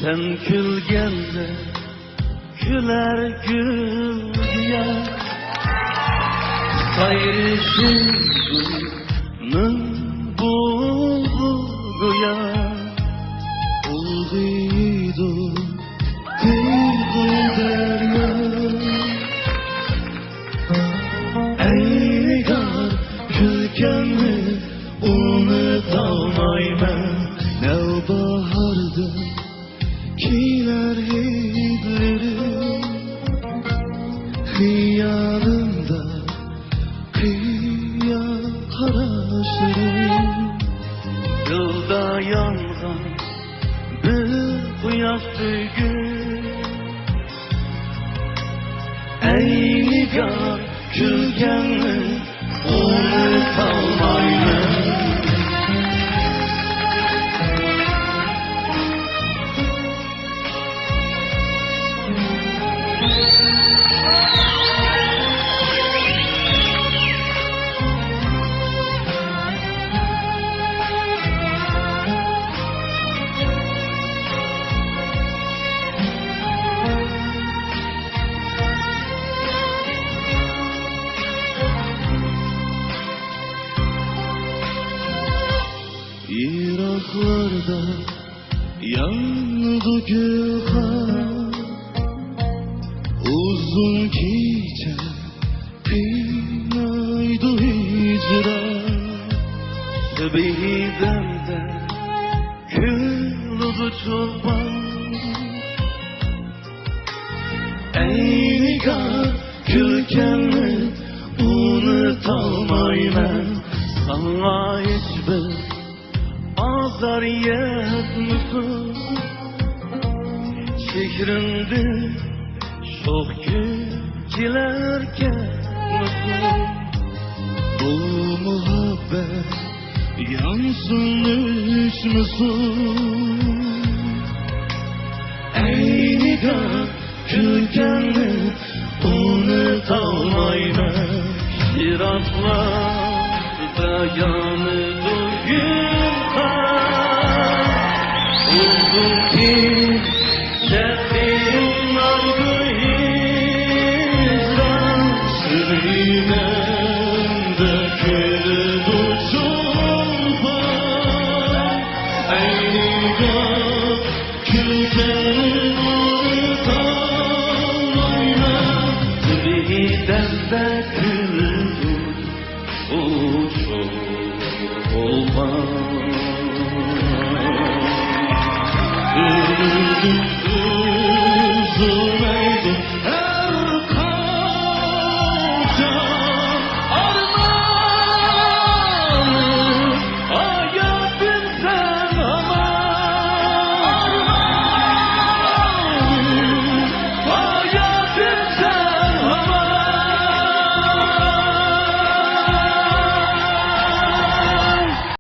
Sen külgende güler gülüye, sayrışımın bulguya, olduydu derya. Ey nigar külkenni unutamay ben, ne bahardı kiler hidlerim, hıyalımda kıya haraşlarım. Yılda yangan bir kuyaslı gün, ey nigar külkenni unutamay ben. Iraklarda yandı gülhan, uzun gece kınaydı hicran. Sebehidemde küldü çoban, ey nigar külkenni unutamay ben. Sana hiçbir azar yetmesin, şehrinde çok geceler gelmesin. Bu muhabbet yansın içmesin, ey nigar külkenni unutamay ben. Şirazlarda yanıdı gülhan, uzun gece kınaydı hicran. Sebehidemde küldü çoban, ey nigar külkenni unutamay ben. Sebehidemde küldü çoban.